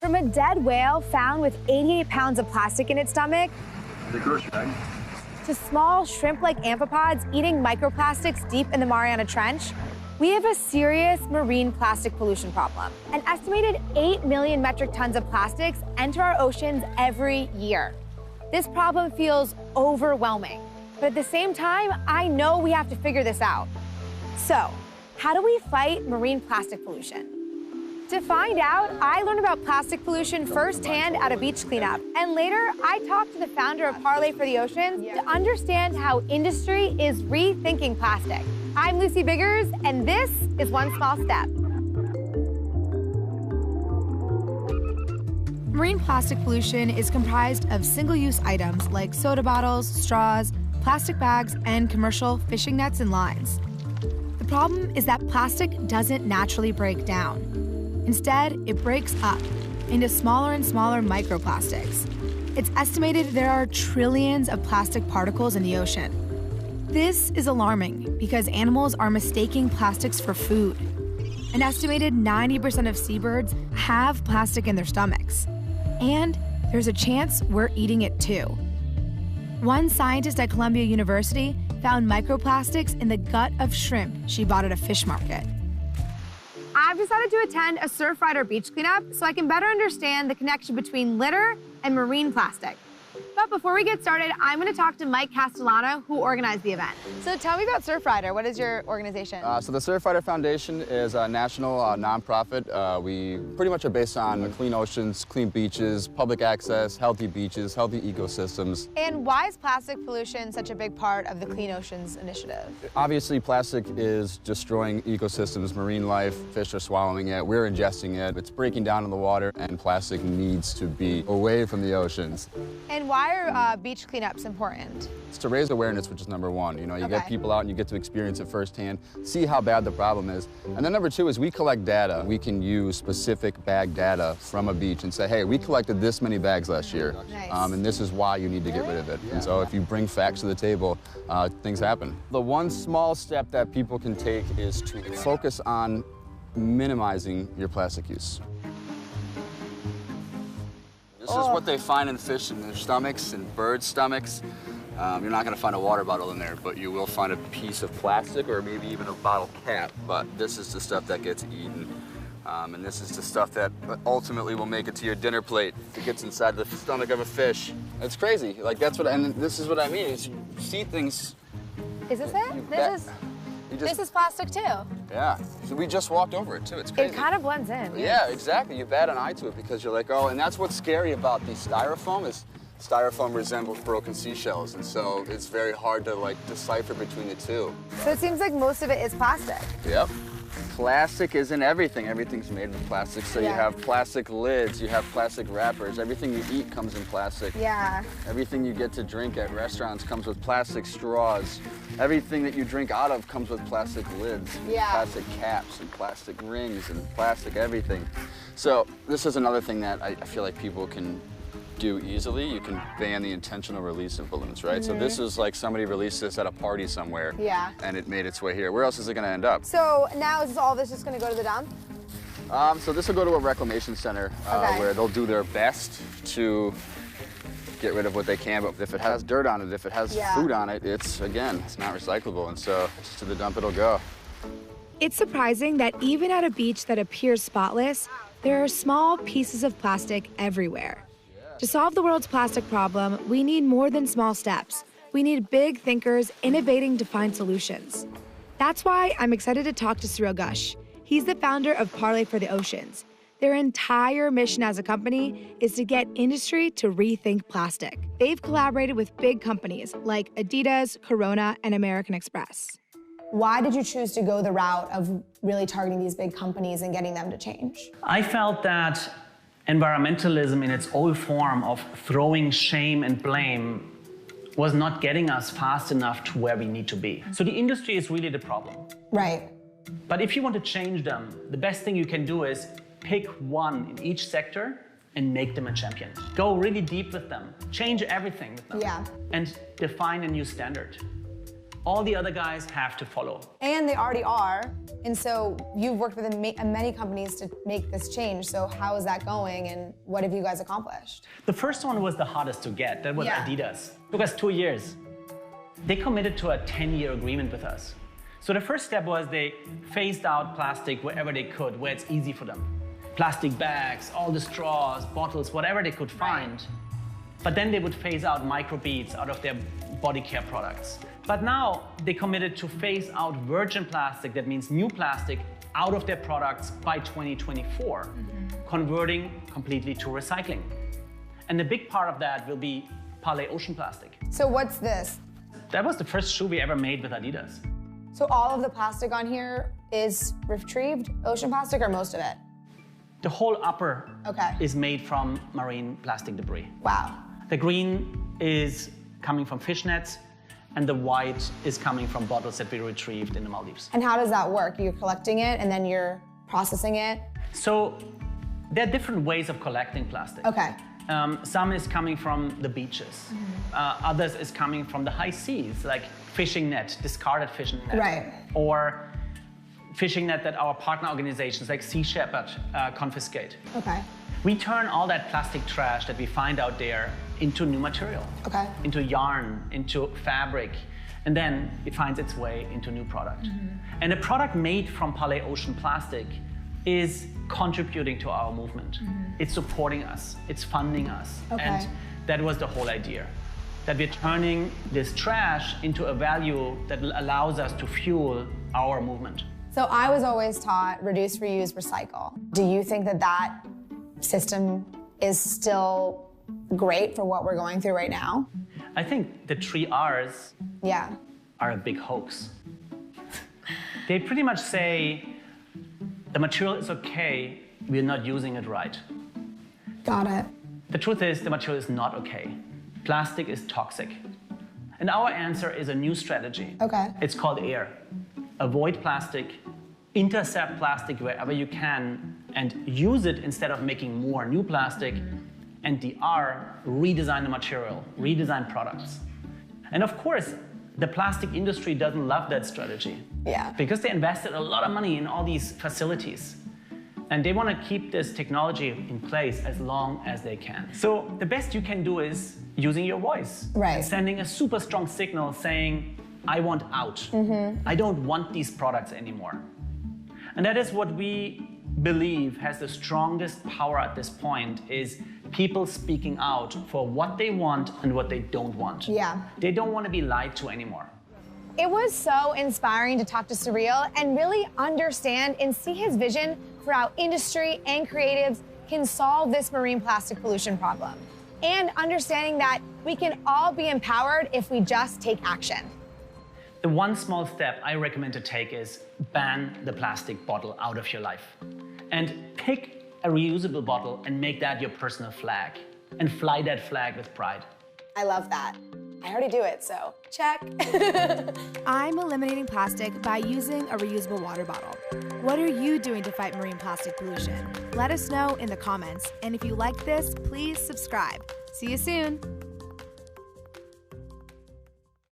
From a dead whale found with 88 pounds of plastic in its stomach, The grocery bag. to small shrimp-like amphipods eating microplastics deep in the Mariana Trench, we have a serious marine plastic pollution problem. An estimated 8 million metric tons of plastics enter our oceans every year. This problem feels overwhelming, but at the same time, I know we have to figure this out. So, how do we fight marine plastic pollution? To find out, I learned about plastic pollution firsthand at a beach cleanup. And later, I talked to the founder of Parlay for the Oceans to understand how industry is rethinking plastic. I'm Lucy Biggers, and this is One Small Step. Marine plastic pollution is comprised of single-use items like soda bottles, straws, plastic bags, and commercial fishing nets and lines. The problem is that plastic doesn't naturally break down. Instead, it breaks up into smaller and smaller microplastics. It's estimated there are trillions of plastic particles in the ocean. This is alarming because animals are mistaking plastics for food. An estimated 90% of seabirds have plastic in their stomachs. And there's a chance we're eating it too. One scientist at Columbia University found microplastics in the gut of shrimp she bought at a fish market. I've decided to attend a Surfrider beach cleanup so I can better understand the connection between litter and marine plastic. But before we get started, I'm going to talk to Mike Castellano, who organized the event. So tell me about Surfrider. What is your organization? So the Surfrider Foundation is a national nonprofit. We pretty much are based on clean oceans, clean beaches, public access, healthy beaches, healthy ecosystems. And why is plastic pollution such a big part of the Clean Oceans Initiative? Obviously, plastic is destroying ecosystems, marine life. Fish are swallowing it, we're ingesting it. It's breaking down in the water, and plastic needs to be away from the oceans. And why are beach cleanups important? It's to raise awareness, which is number one. You know, you Okay. get people out and you get to experience it firsthand, see how bad the problem is. And then number two is we collect data. We can use specific bag data from a beach and say, hey, we collected this many bags last year. Nice. And this is why you need to get rid of it. And so if you bring facts to the table, things happen. The one small step that people can take is to focus on minimizing your plastic use. This is what they find in fish in their stomachs and birds' stomachs. You're not going to find a water bottle in there, but you will find a piece of plastic or maybe even a bottle cap. But this is the stuff that gets eaten. And this is the stuff that ultimately will make it to your dinner plate. It gets inside the stomach of a fish. It's crazy. Like, that's what, and this is what I mean, is you see things. Is this it? This is plastic too. Yeah, so we just walked over it too, it's crazy. It kind of blends in. Yeah, exactly. You bat an eye to it because you're like, oh, and that's what's scary about the styrofoam is styrofoam resembles broken seashells, and so it's very hard to like decipher between the two. So it seems like most of it is plastic. Yep. Plastic is in everything. Everything's made with plastic. So you have plastic lids, you have plastic wrappers. Everything you eat comes in plastic. Yeah. Everything you get to drink at restaurants comes with plastic straws. Everything that you drink out of comes with plastic lids, plastic caps, and plastic rings, and plastic everything. So this is another thing that I feel like people can do easily. You can ban the intentional release of balloons, right? So this is like somebody released this at a party somewhere, and it made its way here. Where else is it going to end up? So now is all this just going to go to the dump? So this will go to a reclamation center where they'll do their best to get rid of what they can, but if it has dirt on it, if it has food on it, it's not recyclable, and so to the dump it'll go. It's surprising that even at a beach that appears spotless, there are small pieces of plastic everywhere. To solve the world's plastic problem, we need more than small steps. We need big thinkers innovating to find solutions. That's why I'm excited to talk to Cyril Gush. He's the founder of Parlay for the Oceans. Their entire mission as a company is to get industry to rethink plastic. They've collaborated with big companies like Adidas, Corona, and American Express. Why did you choose to go the route of really targeting these big companies and getting them to change? I felt that environmentalism in its old form of throwing shame and blame was not getting us fast enough to where we need to be. So the industry is really the problem. Right. But if you want to change them, the best thing you can do is pick one in each sector and make them a champion. Go really deep with them. Change everything with them. Yeah. And define a new standard. all the other guys have to follow. And they already are. And so you've worked with many companies to make this change. So how is that going and what have you guys accomplished? The first one was the hardest to get. That was Adidas. It took us 2 years. They committed to a 10-year agreement with us. So the first step was they phased out plastic wherever they could, where it's easy for them. Plastic bags, all the straws, bottles, whatever they could find. But then they would phase out microbeads out of their body care products. But now they committed to phase out virgin plastic, that means new plastic, out of their products by 2024, converting completely to recycling. And a big part of that will be Parley Ocean Plastic. So what's this? That was the first shoe we ever made with Adidas. So all of the plastic on here is retrieved ocean plastic or most of it? The whole upper is made from marine plastic debris. Wow. The green is coming from fish nets, and the white is coming from bottles that we retrieved in the Maldives. And how does that work? You're collecting it and then you're processing it? So there are different ways of collecting plastic. Okay. Some is coming from the beaches. Others is coming from the high seas, like fishing net, discarded fishing net. Right. Or fishing net that our partner organizations like Sea Shepherd confiscate. Okay. We turn all that plastic trash that we find out there into new material. Okay. Into yarn, into fabric, and then it finds its way into new product. And a product made from Parley Ocean Plastic is contributing to our movement. It's supporting us, it's funding us. And that was the whole idea. That we're turning this trash into a value that allows us to fuel our movement. So I was always taught reduce, reuse, recycle. Do you think that that system is still great for what we're going through right now? I think the 3 R's are a big hoax. They pretty much say the material is okay, we're not using it right. Got it. The truth is the material is not okay. Plastic is toxic. And our answer is a new strategy. Okay. It's called AIR. Avoid plastic, intercept plastic wherever you can, and use it instead of making more new plastic. And the R, redesign the material, redesign products. And of course, the plastic industry doesn't love that strategy. Yeah. Because they invested a lot of money in all these facilities. And they want to keep this technology in place as long as they can. So the best you can do is using your voice. Right. Sending a super strong signal saying, I want out. I don't want these products anymore. And that is what we believe has the strongest power at this point, is people speaking out for what they want and what they don't want. Yeah. They don't want to be lied to anymore. It was so inspiring to talk to Surreal and really understand and see his vision for how industry and creatives can solve this marine plastic pollution problem. And understanding that we can all be empowered if we just take action. The one small step I recommend to take is ban the plastic bottle out of your life. And pick a reusable bottle and make that your personal flag. And fly that flag with pride. I love that. I already do it, so check. I'm eliminating plastic by using a reusable water bottle. What are you doing to fight marine plastic pollution? Let us know in the comments. And if you like this, please subscribe. See you soon.